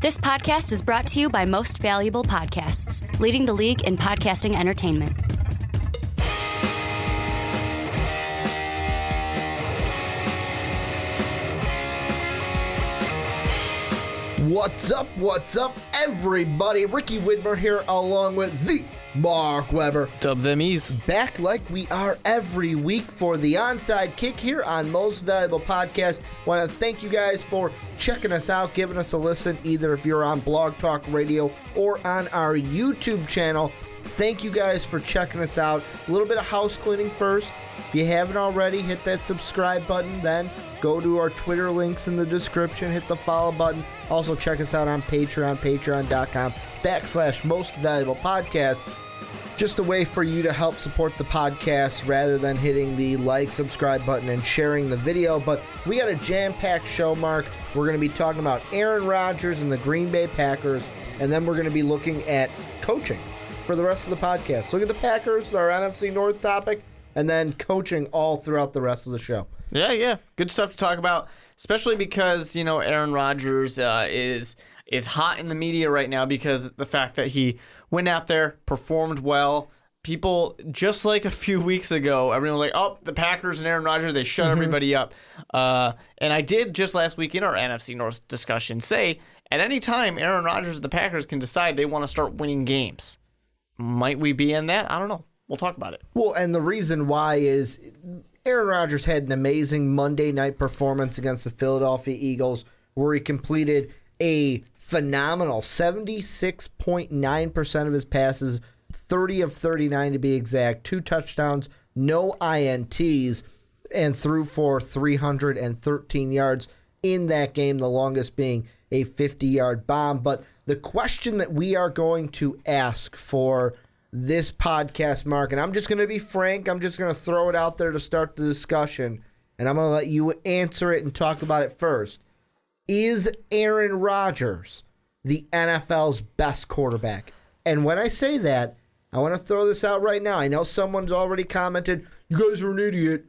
This podcast is brought to you by Most Valuable Podcasts, leading the league in podcasting entertainment. What's up, everybody? Ricky Widmer here, along with the Mark Weber. Dub them ease. Back like we are every week for the Onside Kick here on Most Valuable Podcast. Want to thank you guys for checking us out, giving us a listen, either if you're on Blog Talk Radio or on our YouTube channel. Thank you guys for checking us out. A little bit of house cleaning first. If you haven't already, hit that subscribe button, then go to our Twitter links in the description, hit the follow button. Also check us out on Patreon, patreon.com/Most Valuable Podcast. Just a way for you to help support the podcast rather than hitting the like, subscribe button and sharing the video. But we got a jam-packed show, Mark. We're going to be talking about Aaron Rodgers and the Green Bay Packers, and then we're going to be looking at coaching for the rest of the podcast. Look at the Packers, our NFC North topic, and then coaching all throughout the rest of the show. Yeah. Good stuff to talk about, especially because, Aaron Rodgers is hot in the media right now because of the fact that he went out there, performed well. People, just like a few weeks ago, everyone was like, oh, the Packers and Aaron Rodgers, they shut everybody up. And I did just last week in our NFC North discussion say, at any time, Aaron Rodgers and the Packers can decide they want to start winning games. Might we be in that? I don't know. We'll talk about it. Well, and the reason why is Aaron Rodgers had an amazing Monday night performance against the Philadelphia Eagles where he completed a phenomenal 76.9% of his passes, 30 of 39 to be exact, 2 touchdowns, no INTs, and threw for 313 yards in that game, the longest being a 50-yard bomb. But the question that we are going to ask for this podcast, Mark, and I'm just going to be frank, I'm just going to throw it out there to start the discussion, and I'm going to let you answer it and talk about it first. Is Aaron Rodgers the NFL's best quarterback? And when I say that, I want to throw this out right now. I know someone's already commented, you guys are an idiot.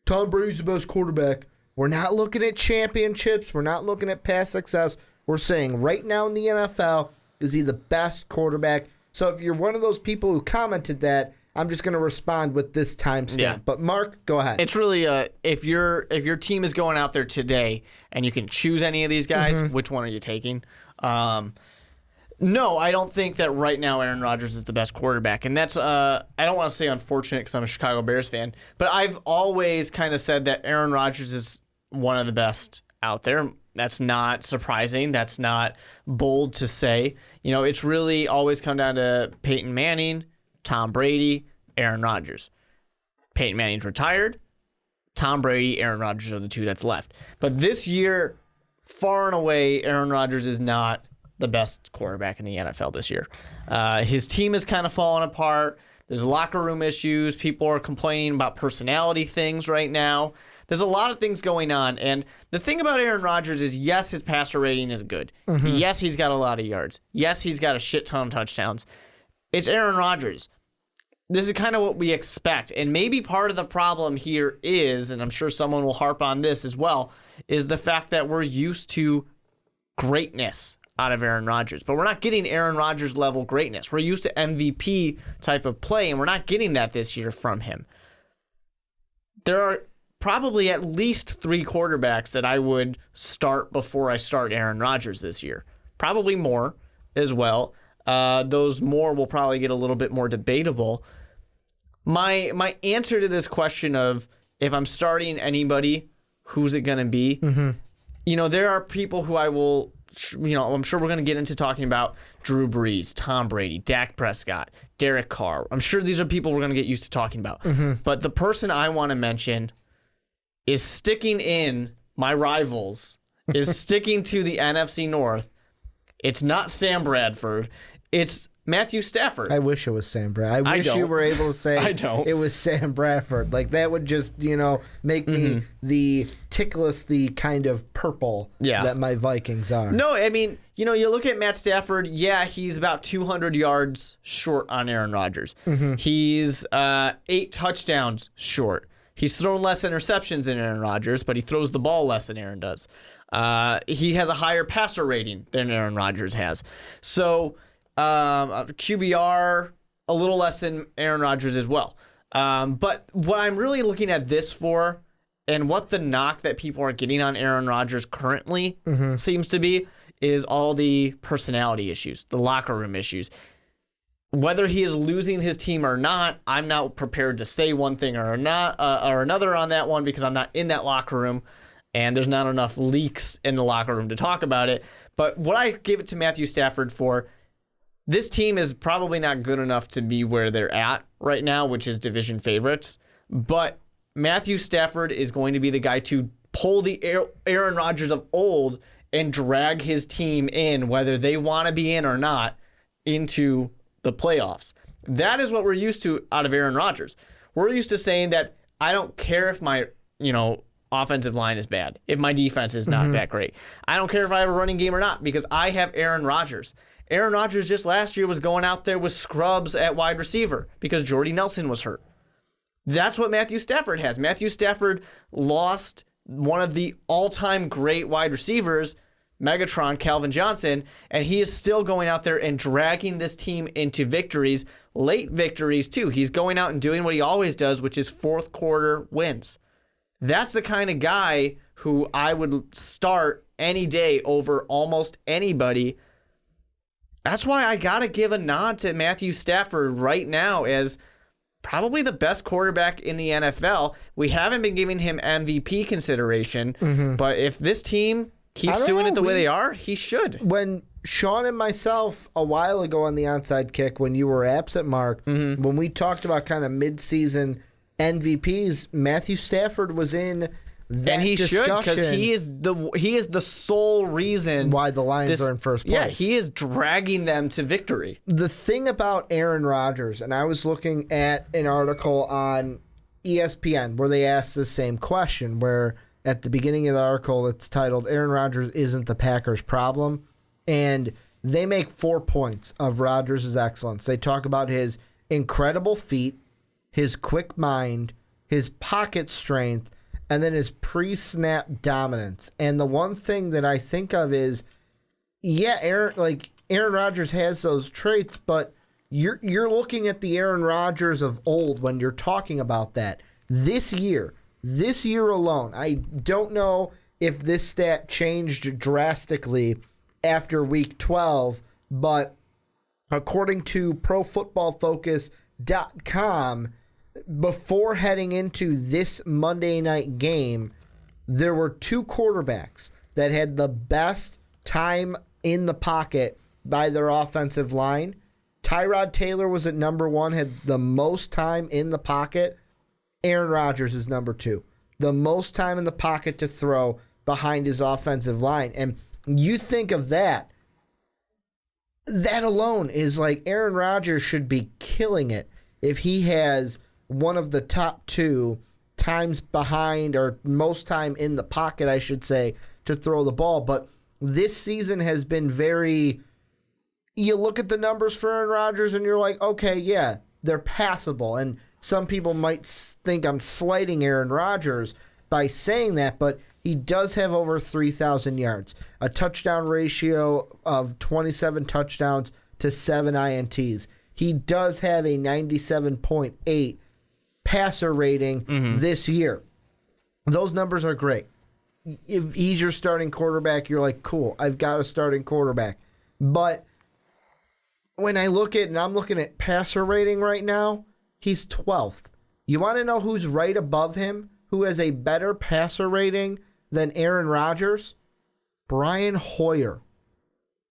Tom Brady's the best quarterback. We're not looking at championships. We're not looking at past success. We're saying right now in the NFL, is he the best quarterback? So if you're one of those people who commented that, I'm just going to respond with this timestamp. Yeah. But Mark, go ahead. It's really if your team is going out there today and you can choose any of these guys, which one are you taking? No, I don't think that right now Aaron Rodgers is the best quarterback. And that's, I don't want to say unfortunate because I'm a Chicago Bears fan, but I've always kind of said that Aaron Rodgers is one of the best out there. That's not surprising. That's not bold to say. It's really always come down to Peyton Manning, Tom Brady, Aaron Rodgers. Peyton Manning's retired. Tom Brady, Aaron Rodgers are the two that's left. But this year, far and away, Aaron Rodgers is not the best quarterback in the NFL this year. His team is kind of falling apart. There's locker room issues. People are complaining about personality things right now. There's a lot of things going on. And the thing about Aaron Rodgers is, yes, his passer rating is good. Yes, he's got a lot of yards. Yes, he's got a shit ton of touchdowns. It's Aaron Rodgers. This is kind of what we expect. And maybe part of the problem here is, and I'm sure someone will harp on this as well, is the fact that we're used to greatness out of Aaron Rodgers. But we're not getting Aaron Rodgers level greatness. We're used to MVP type of play, and we're not getting that this year from him. There are probably at least 3 quarterbacks that I would start before I start Aaron Rodgers this year. Probably more as well. Those more will probably get a little bit more debatable. My answer to this question of if I'm starting anybody, who's it going to be? There are people who I will, I'm sure we're going to get into talking about Drew Brees, Tom Brady, Dak Prescott, Derek Carr. I'm sure these are people we're going to get used to talking about. But the person I want to mention is sticking in my rivals, is sticking to the NFC North. It's not Sam Bradford. It's Matthew Stafford. I wish it was Sam Bradford. I wish you were able to say it was Sam Bradford. Like, that would just, make me the ticklish, the kind of purple that my Vikings are. No, I mean, you look at Matt Stafford, he's about 200 yards short on Aaron Rodgers. He's 8 touchdowns short. He's thrown less interceptions than Aaron Rodgers, but he throws the ball less than Aaron does. He has a higher passer rating than Aaron Rodgers has. So QBR, a little less than Aaron Rodgers as well. But what I'm really looking at this for, and what the knock that people are getting on Aaron Rodgers currently seems to be, is all the personality issues, the locker room issues. Whether he is losing his team or not, I'm not prepared to say one thing or another on that one because I'm not in that locker room, and there's not enough leaks in the locker room to talk about it. But what I give it to Matthew Stafford for, this team is probably not good enough to be where they're at right now, which is division favorites. But Matthew Stafford is going to be the guy to pull the Aaron Rodgers of old and drag his team in, whether they want to be in or not, into the playoffs. That is what we're used to out of Aaron Rodgers. We're used to saying that I don't care if my, offensive line is bad, if my defense is not that great. I don't care if I have a running game or not because I have Aaron Rodgers. Aaron Rodgers just last year was going out there with scrubs at wide receiver because Jordy Nelson was hurt. That's what Matthew Stafford has. Matthew Stafford lost one of the all-time great wide receivers, Megatron, Calvin Johnson, and he is still going out there and dragging this team into victories, late victories too. He's going out and doing what he always does, which is fourth quarter wins. That's the kind of guy who I would start any day over almost anybody. That's why I got to give a nod to Matthew Stafford right now as probably the best quarterback in the NFL. We haven't been giving him MVP consideration, but if this team keeps doing it the way they are, he should. When Sean and myself, a while ago on the Onside Kick, when you were absent, Mark, when we talked about kind of mid-season MVPs, Matthew Stafford was in that and he discussion. should, because he is the sole reason why the Lions are in first place. Yeah, he is dragging them to victory. The thing about Aaron Rodgers, and I was looking at an article on ESPN where they asked the same question, where at the beginning of the article it's titled, Aaron Rodgers isn't the Packers' problem. And they make 4 points of Rodgers' excellence. They talk about his incredible feet, his quick mind, his pocket strength, and then his pre-snap dominance. And the one thing that I think of is, yeah, Aaron Rodgers has those traits, but you're looking at the Aaron Rodgers of old when you're talking about that. This year alone, I don't know if this stat changed drastically after week 12, but according to ProFootballFocus.com, before heading into this Monday night game, there were 2 quarterbacks that had the best time in the pocket by their offensive line. Tyrod Taylor was at number 1, had the most time in the pocket. Aaron Rodgers is number 2. The most time in the pocket to throw behind his offensive line. And you think of that. That alone is like Aaron Rodgers should be killing it if he has one of the top 2 times behind, or most time in the pocket, I should say, to throw the ball. But this season has been very... You look at the numbers for Aaron Rodgers and you're like, okay, yeah, they're passable. And some people might think I'm slighting Aaron Rodgers by saying that, but he does have over 3,000 yards, a touchdown ratio of 27 touchdowns to 7 INTs. He does have a 97.8 passer rating this year. Those numbers are great. If he's your starting quarterback, you're like, cool, I've got a starting quarterback. But when I look at, and I'm looking at passer rating right now, he's 12th. You want to know who's right above him, who has a better passer rating than Aaron Rodgers? Brian Hoyer.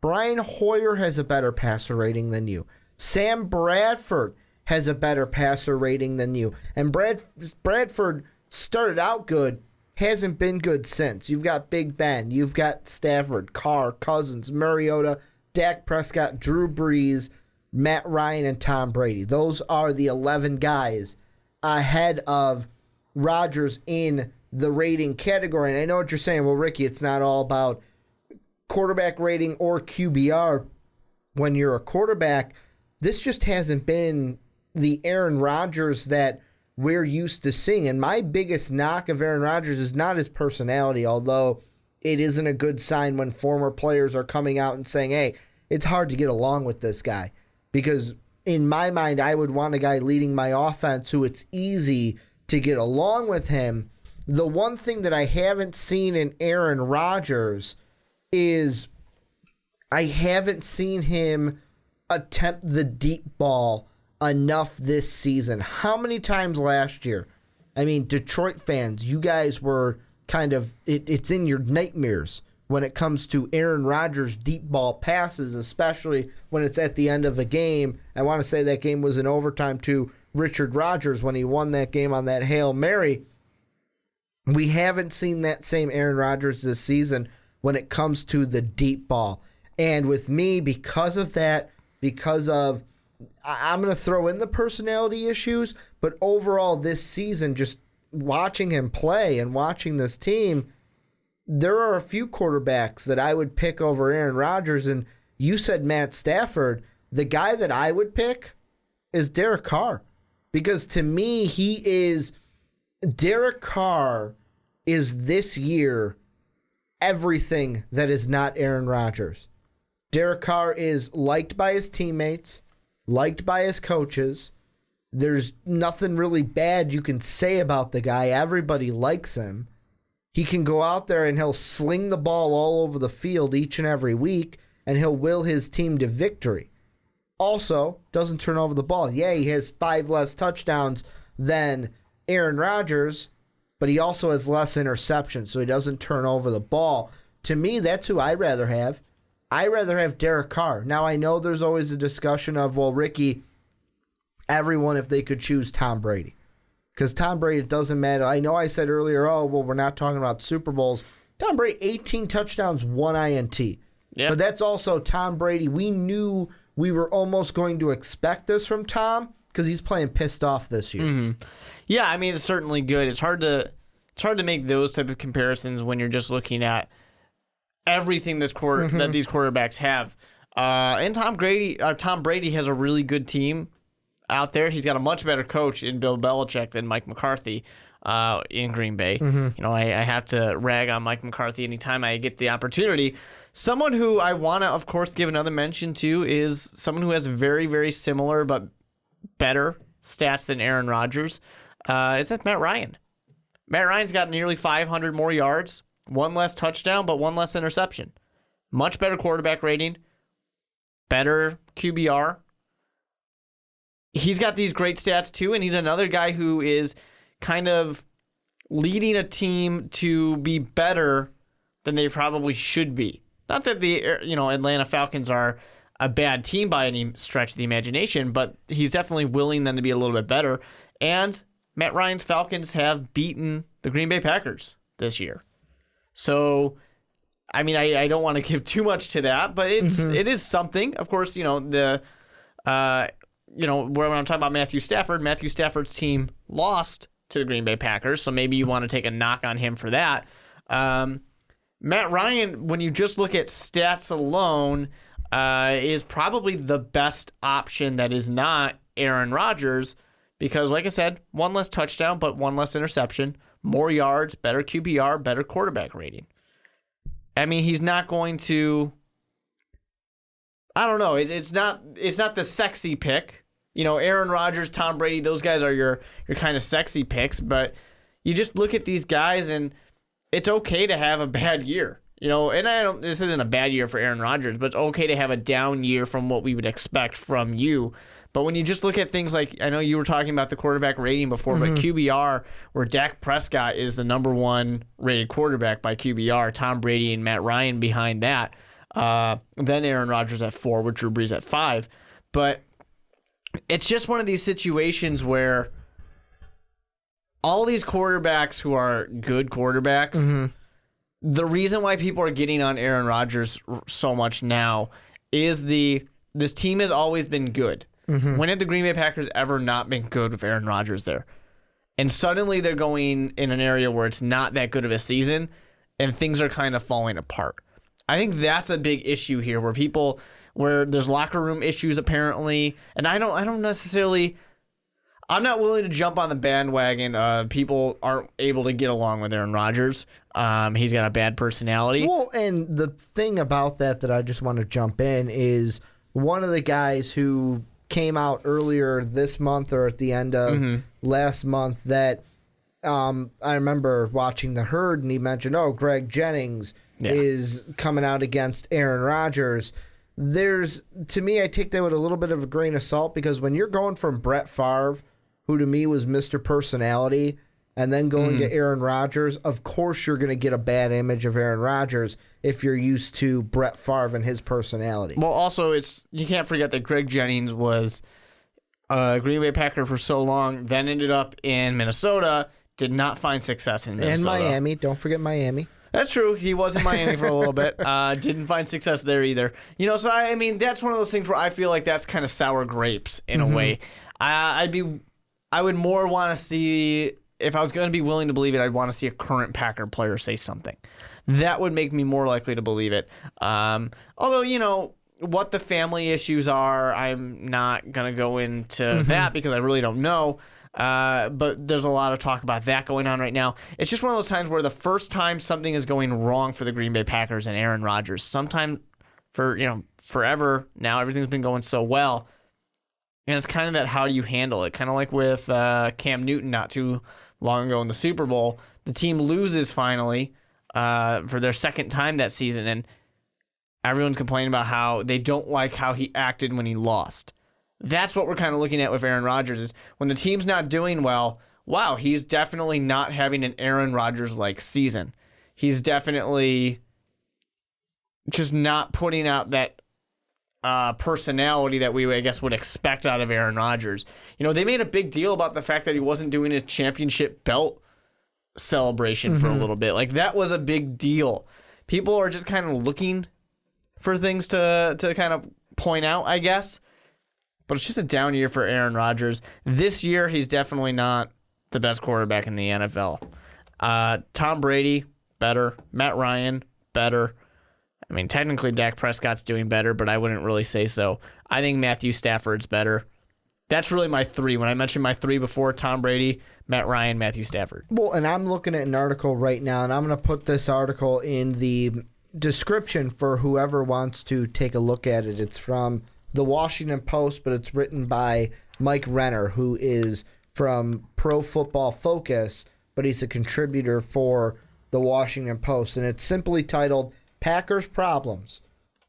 Brian Hoyer has a better passer rating than you. Sam Bradford has a better passer rating than you. And Bradford started out good, hasn't been good since. You've got Big Ben, you've got Stafford, Carr, Cousins, Mariota, Dak Prescott, Drew Brees, Matt Ryan, and Tom Brady. Those are the 11 guys ahead of Rodgers in the rating category. And I know what you're saying. Well, Ricky, it's not all about quarterback rating or QBR. When you're a quarterback, this just hasn't been the Aaron Rodgers that we're used to seeing. And my biggest knock of Aaron Rodgers is not his personality, although it isn't a good sign when former players are coming out and saying, hey, it's hard to get along with this guy. Because in my mind, I would want a guy leading my offense who it's easy to get along with him. The one thing that I haven't seen in Aaron Rodgers is I haven't seen him attempt the deep ball enough this season. How many times last year? I mean, Detroit fans, you guys were kind of, it's in your nightmares when it comes to Aaron Rodgers' deep ball passes, especially when it's at the end of a game. I want to say that game was in overtime to Richard Rodgers when he won that game on that Hail Mary. We haven't seen that same Aaron Rodgers this season when it comes to the deep ball. And with me, because of that, I'm going to throw in the personality issues, but overall this season, just watching him play and watching this team, there are a few quarterbacks that I would pick over Aaron Rodgers. And you said Matt Stafford. The guy that I would pick is Derek Carr. Because to me, Derek Carr is this year everything that is not Aaron Rodgers. Derek Carr is liked by his teammates, liked by his coaches. There's nothing really bad you can say about the guy. Everybody likes him. He can go out there and he'll sling the ball all over the field each and every week, and he'll will his team to victory. Also, doesn't turn over the ball. Yeah, he has 5 less touchdowns than Aaron Rodgers, but he also has less interceptions, so he doesn't turn over the ball. To me, that's who I'd rather have. I'd rather have Derek Carr. Now, I know there's always a discussion of, well, Ricky, everyone, if they could choose Tom Brady. Because Tom Brady, it doesn't matter. I know I said earlier, we're not talking about Super Bowls. Tom Brady, 18 touchdowns, 1 INT. Yep. But that's also Tom Brady. We knew we were almost going to expect this from Tom because he's playing pissed off this year. Mm-hmm. Yeah, I mean, it's certainly good. It's hard to make those type of comparisons when you're just looking at everything that these quarterbacks have. And Tom Brady has a really good team out there. He's got a much better coach in Bill Belichick than Mike McCarthy in Green Bay. Mm-hmm. You know, I have to rag on Mike McCarthy anytime I get the opportunity. Someone who I want to, of course, give another mention to is someone who has very, very similar but better stats than Aaron Rodgers. Is that Matt Ryan? Matt Ryan's got nearly 500 more yards, 1 less touchdown, but 1 less interception. Much better quarterback rating, better QBR. He's got these great stats too, and he's another guy who is kind of leading a team to be better than they probably should be. Not that the Atlanta Falcons are a bad team by any stretch of the imagination, but he's definitely willing them to be a little bit better. And Matt Ryan's Falcons have beaten the Green Bay Packers this year. So, I mean, I don't want to give too much to that, but it is something. Of course, when I'm talking about Matthew Stafford's team lost to the Green Bay Packers, so maybe you want to take a knock on him for that. Matt Ryan, when you just look at stats alone, is probably the best option that is not Aaron Rodgers because, like I said, 1 less touchdown, but 1 less interception, more yards, better QBR, better quarterback rating. I mean, he's not going to. I don't know. It's not the sexy pick. Aaron Rodgers, Tom Brady, those guys are your kind of sexy picks, but you just look at these guys and it's okay to have a bad year. And this isn't a bad year for Aaron Rodgers, but it's okay to have a down year from what we would expect from you. But when you just look at things like, I know you were talking about the quarterback rating before, but QBR, where Dak Prescott is the number 1 rated quarterback by QBR, Tom Brady and Matt Ryan behind that, then Aaron Rodgers at 4 with Drew Brees at 5. But it's just one of these situations where all these quarterbacks who are good quarterbacks, the reason why people are getting on Aaron Rodgers so much now is this team has always been good. When have the Green Bay Packers ever not been good with Aaron Rodgers there? And suddenly they're going in an area where it's not that good of a season and things are kind of falling apart. I think that's a big issue here where there's locker room issues apparently. And I don't necessarily, I'm not willing to jump on the bandwagon. People aren't able to get along with Aaron Rodgers. He's got a bad personality. Well, and the thing about that I just want to jump in is one of the guys who came out earlier this month or at the end of last month that I remember watching The Herd, and he mentioned, Greg Jennings is coming out against Aaron Rodgers. To me, I take that with a little bit of a grain of salt, because when you're going from Brett Favre, who to me was Mr. Personality, and then going to Aaron Rodgers, of course you're going to get a bad image of Aaron Rodgers if you're used to Brett Favre and his personality. Well, also, you can't forget that Greg Jennings was a Green Bay Packer for so long, then ended up in Minnesota, did not find success in Minnesota. And Miami. Don't forget Miami. That's true. He was in Miami for a little bit. Didn't find success there either. So I mean, that's one of those things where I feel like that's kind of sour grapes in a way. I would more want to see, if I was going to be willing to believe it, I'd want to see a current Packer player say something. That would make me more likely to believe it. Although, what the family issues are, I'm not going to go into that because I really don't know. But there's a lot of talk about that going on right now. It's just one of those times where the first time something is going wrong for the Green Bay Packers and Aaron Rodgers, sometime forever now, everything's been going so well. And it's kind of that, how do you handle it? Kind of like with Cam Newton not too long ago in the Super Bowl. The team loses finally for their second time that season, and everyone's complaining about how they don't like how he acted when he lost. That's what we're kind of looking at with Aaron Rodgers, is when the team's not doing well, wow, he's definitely not having an Aaron Rodgers-like season. He's definitely just not putting out that personality that we, I guess, would expect out of Aaron Rodgers. They made a big deal about the fact that he wasn't doing his championship belt celebration for a little bit. Like, that was a big deal. People are just kind of looking for things to kind of point out, I guess. But it's just a down year for Aaron Rodgers. This year, he's definitely not the best quarterback in the NFL. Tom Brady, better. Matt Ryan, better. I mean, technically Dak Prescott's doing better, but I wouldn't really say so. I think Matthew Stafford's better. That's really my three. When I mentioned my three before, Tom Brady, Matt Ryan, Matthew Stafford. Well, and I'm looking at an article right now, and I'm going to put this article in the description for whoever wants to take a look at it. It's from the Washington Post, but it's written by Mike Renner, who is from Pro Football Focus, but he's a contributor for the Washington Post. And it's simply titled, Packers Problems.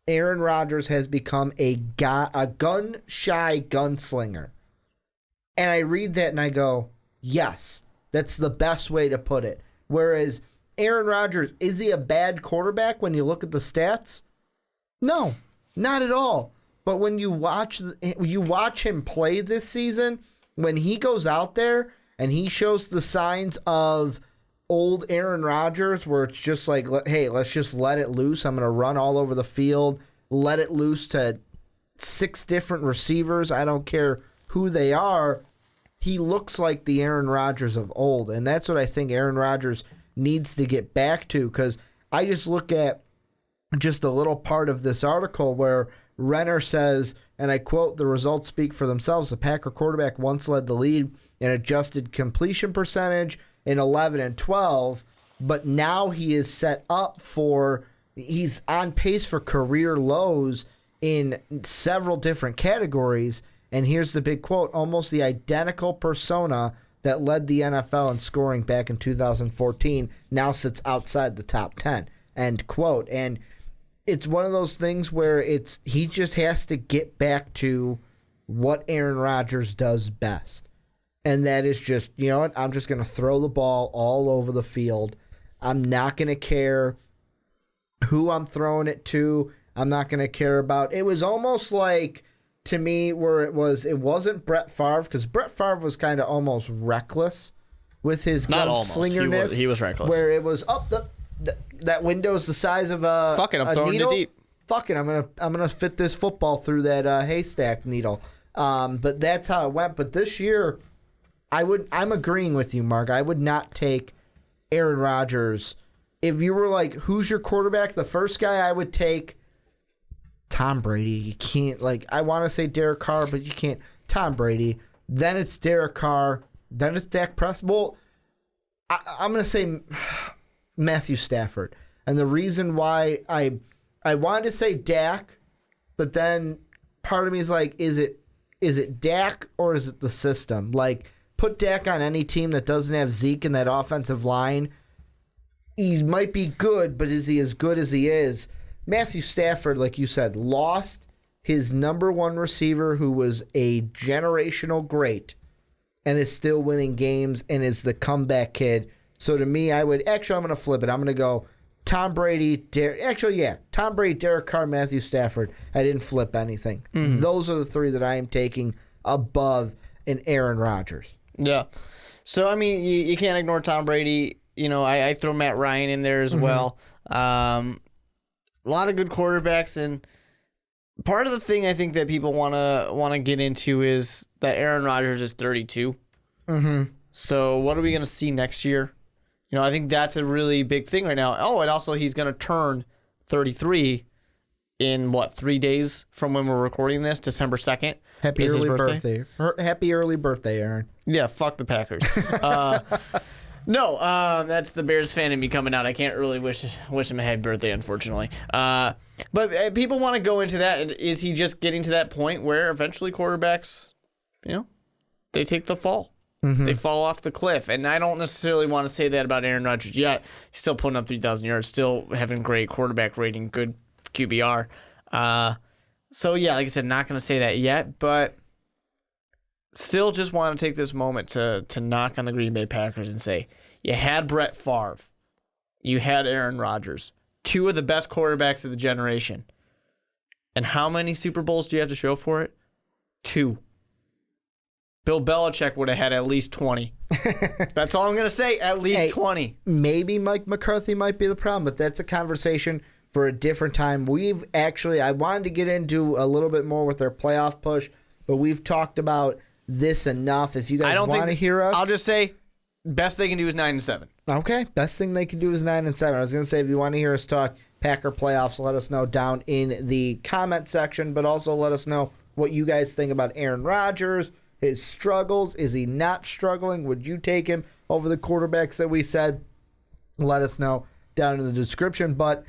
Aaron Rodgers has become a gun-shy gunslinger. And I read that and I go, yes, that's the best way to put it. Whereas Aaron Rodgers, is he a bad quarterback when you look at the stats? No, not at all. But when you watch him play this season, when he goes out there and he shows the signs of old Aaron Rodgers, where it's just like, hey, let's just let it loose. I'm going to run all over the field, let it loose to 6 different receivers. I don't care who they are. He looks like the Aaron Rodgers of old. And that's what I think Aaron Rodgers needs to get back to, because I just look at just a little part of this article where Renner says, and I quote, "The results speak for themselves. The Packer quarterback once led the lead in adjusted completion percentage in 11 and 12, but now he is he's on pace for career lows in several different categories." And here's the big quote: "Almost the identical persona that led the NFL in scoring back in 2014 now sits outside the top 10. End quote. And it's one of those things where he just has to get back to what Aaron Rodgers does best. And that is just, you know what, I'm just going to throw the ball all over the field. I'm not going to care who I'm throwing it to. I'm not going to care about. It was almost like, to me, where it wasn't Brett Favre, because Brett Favre was kind of almost reckless with his gunslingerness. He was reckless. Where it was up that window's the size of a fuck it, I'm throwing needle. it deep. Fuck it, I'm gonna fit this football through that haystack needle. But that's how it went. But this year, I'm agreeing with you, Mark. I would not take Aaron Rodgers. If you were like, who's your quarterback? The first guy I would take, Tom Brady. You can't, I want to say Derek Carr, but you can't. Tom Brady. Then it's Derek Carr. Then it's Dak Prescott. Well, I'm going to say Matthew Stafford. And the reason why I wanted to say Dak, but then part of me is like, is it Dak or is it the system? Like, put Dak on any team that doesn't have Zeke in that offensive line. He might be good, but is he as good as he is? Matthew Stafford, like you said, lost his number one receiver who was a generational great and is still winning games and is the comeback kid. So to me, I'm going to flip it. I'm going to go Tom Brady, Tom Brady, Derek Carr, Matthew Stafford. I didn't flip anything. Mm-hmm. Those are the three that I am taking above an Aaron Rodgers. Yeah. So, I mean, you can't ignore Tom Brady. You know, I throw Matt Ryan in there as well. A lot of good quarterbacks, and part of the thing I think that people want to get into is that Aaron Rodgers is 32. Mm-hmm. So what are we going to see next year? You know, I think that's a really big thing right now. Oh, and also he's going to turn 33 in, 3 days from when we're recording this, December 2nd. Happy early birthday. Happy early birthday, Aaron. Yeah, fuck the Packers. No, that's the Bears fan in me coming out. I can't really wish him a happy birthday, unfortunately. But people want to go into that. Is he just getting to that point where eventually quarterbacks, they take the fall? Mm-hmm. They fall off the cliff. And I don't necessarily want to say that about Aaron Rodgers yet. He's still putting up 3,000 yards, still having great quarterback rating, good QBR. So, yeah, like I said, not going to say that yet, but still just want to take this moment to knock on the Green Bay Packers and say, you had Brett Favre. You had Aaron Rodgers. Two of the best quarterbacks of the generation. And how many Super Bowls do you have to show for it? 2. Bill Belichick would have had at least 20. That's all I'm going to say, at least 20. Maybe Mike McCarthy might be the problem, but that's a conversation for a different time. I wanted to get into a little bit more with their playoff push, but we've talked about this enough. If you guys want to hear us, I'll just say best they can do is 9-7. Okay, best thing they can do is 9-7. I was going to say, if you want to hear us talk Packer playoffs, let us know down in the comment section, but also let us know what you guys think about Aaron Rodgers, his struggles. Is he not struggling? Would you take him over the quarterbacks that we said? Let us know down in the description. But